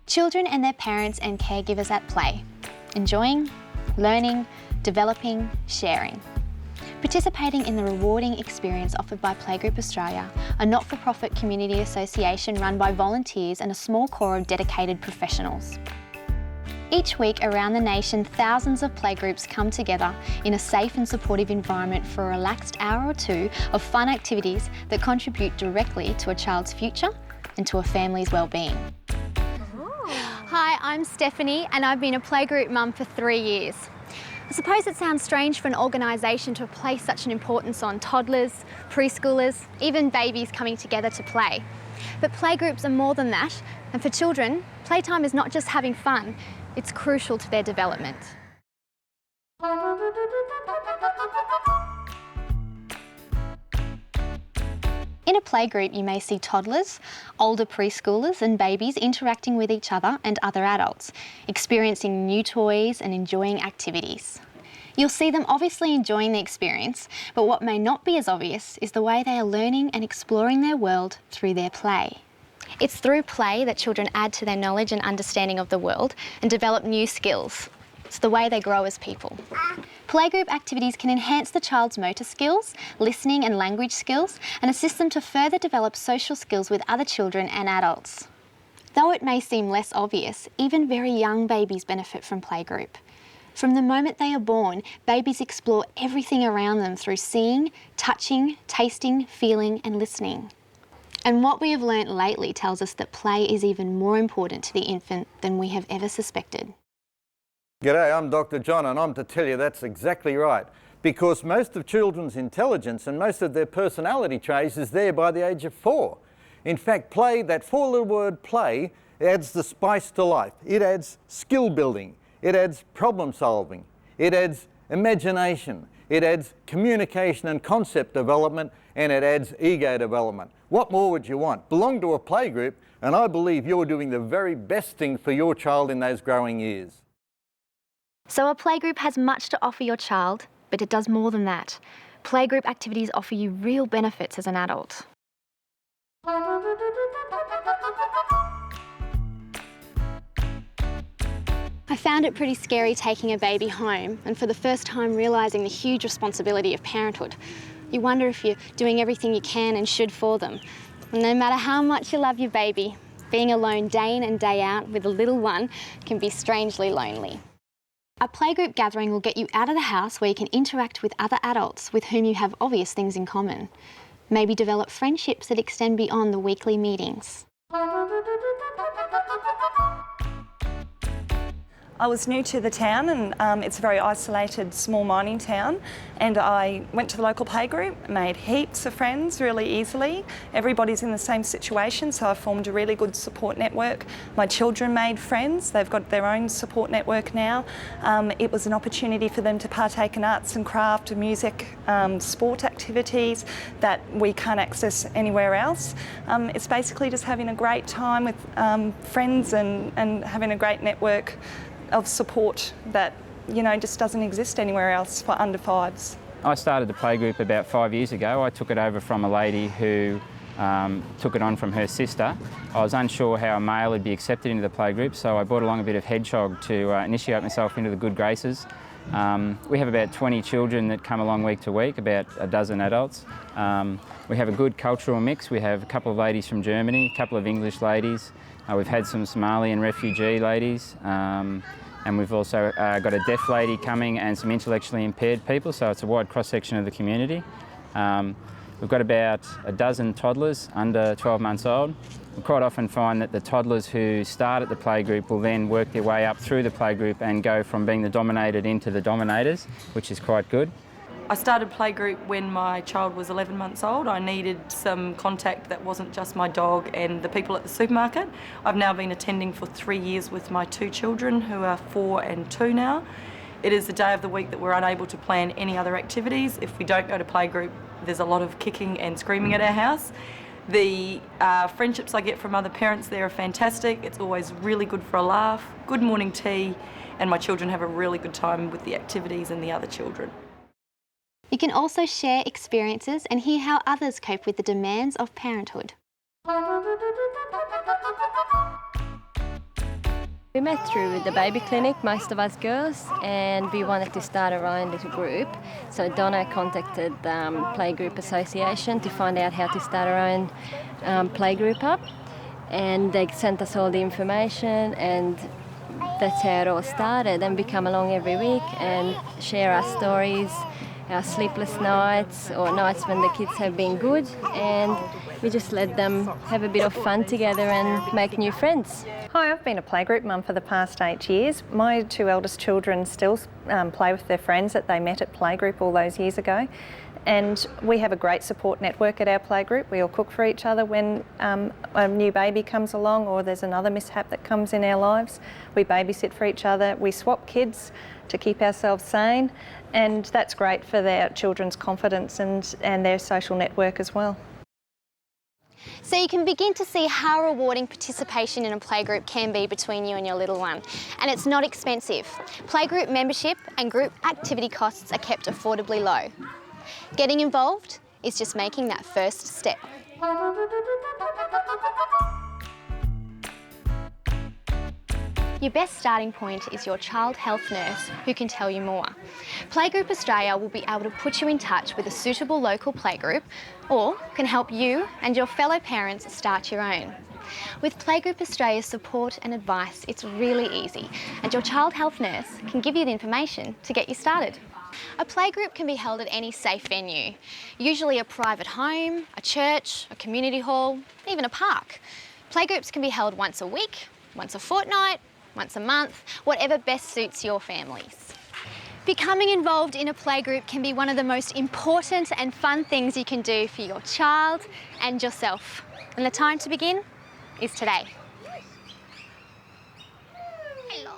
Children and their parents and caregivers at play, enjoying, learning, developing, sharing. Participating in the rewarding experience offered by Playgroup Australia, a not-for-profit community association run by volunteers and a small core of dedicated professionals. Each week around the nation, thousands of playgroups come together in a safe and supportive environment for a relaxed hour or two of fun activities that contribute directly to a child's future and to a family's well-being. Hi, I'm Stephanie and I've been a playgroup mum for 3 years. I suppose it sounds strange for an organisation to place such an importance on toddlers, preschoolers, even babies coming together to play. But playgroups are more than that, and for children, playtime is not just having fun, it's crucial to their development. In a playgroup, you may see toddlers, older preschoolers and babies interacting with each other and other adults, experiencing new toys and enjoying activities. You'll see them obviously enjoying the experience, but what may not be as obvious is the way they are learning and exploring their world through their play. It's through play that children add to their knowledge and understanding of the world and develop new skills. It's the way they grow as people. Playgroup activities can enhance the child's motor skills, listening and language skills, and assist them to further develop social skills with other children and adults. Though it may seem less obvious, even very young babies benefit from playgroup. From the moment they are born, babies explore everything around them through seeing, touching, tasting, feeling and listening. And what we have learnt lately tells us that play is even more important to the infant than we have ever suspected. G'day, I'm Dr. John and I'm to tell you that's exactly right, because most of children's intelligence and most of their personality traits is there by the age of 4. In fact, play, that 4-letter word play, adds the spice to life. It adds skill building, it adds problem solving, it adds imagination, it adds communication and concept development, and it adds ego development. What more would you want? Belong to a playgroup and I believe you're doing the very best thing for your child in those growing years. So a playgroup has much to offer your child, but it does more than that. Playgroup activities offer you real benefits as an adult. I found it pretty scary taking a baby home and for the first time realising the huge responsibility of parenthood. You wonder if you're doing everything you can and should for them. And no matter how much you love your baby, being alone day in and day out with a little one can be strangely lonely. A playgroup gathering will get you out of the house where you can interact with other adults with whom you have obvious things in common. Maybe develop friendships that extend beyond the weekly meetings. I was new to the town and it's a very isolated small mining town, and I went to the local playgroup, made heaps of friends really easily. Everybody's in the same situation, so I formed a really good support network. My children made friends, they've got their own support network now. It was an opportunity for them to partake in arts and craft, music, sport activities that we can't access anywhere else. It's basically just having a great time with friends and having a great network of support that, you know, just doesn't exist anywhere else for under 5s. I started the playgroup about 5 years ago. I took it over from a lady who took it on from her sister. I was unsure how a male would be accepted into the playgroup, so I brought along a bit of hedgehog to initiate myself into the good graces. We have about 20 children that come along week to week, about a dozen adults. We have a good cultural mix. We have a couple of ladies from Germany, a couple of English ladies. We've had some Somalian refugee ladies, and we've also got a deaf lady coming and some intellectually impaired people, so it's a wide cross-section of the community. We've got about a dozen toddlers under 12 months old. We quite often find that the toddlers who start at the playgroup will then work their way up through the playgroup and go from being the dominated into the dominators, which is quite good. I started playgroup when my child was 11 months old. I needed some contact that wasn't just my dog and the people at the supermarket. I've now been attending for 3 years with my 2 children who are 4 and 2 now. It is the day of the week that we're unable to plan any other activities. If we don't go to playgroup, there's a lot of kicking and screaming at our house. The friendships I get from other parents there are fantastic. It's always really good for a laugh, good morning tea, and my children have a really good time with the activities and the other children. You can also share experiences and hear how others cope with the demands of parenthood. We met through the baby clinic, most of us girls, and we wanted to start our own little group. So Donna contacted Playgroup Association to find out how to start our own playgroup up, and they sent us all the information, and that's how it all started. And we come along every week and share our stories, our sleepless nights or nights when the kids have been good, and we just let them have a bit of fun together and make new friends. Hi, I've been a playgroup mum for the past 8 years. My 2 eldest children still play with their friends that they met at playgroup all those years ago. And we have a great support network at our playgroup. We all cook for each other when a new baby comes along or there's another mishap that comes in our lives. We babysit for each other. We swap kids to keep ourselves sane, and that's great for their children's confidence and their social network as well. So you can begin to see how rewarding participation in a playgroup can be between you and your little one. And it's not expensive. Playgroup membership and group activity costs are kept affordably low. Getting involved is just making that first step. Your best starting point is your child health nurse, who can tell you more. Playgroup Australia will be able to put you in touch with a suitable local playgroup, or can help you and your fellow parents start your own. With Playgroup Australia's support and advice, it's really easy, and your child health nurse can give you the information to get you started. A playgroup can be held at any safe venue, usually a private home, a church, a community hall, even a park. Playgroups can be held once a week, once a fortnight, once a month, whatever best suits your families. Becoming involved in a playgroup can be one of the most important and fun things you can do for your child and yourself. And the time to begin is today. Hello.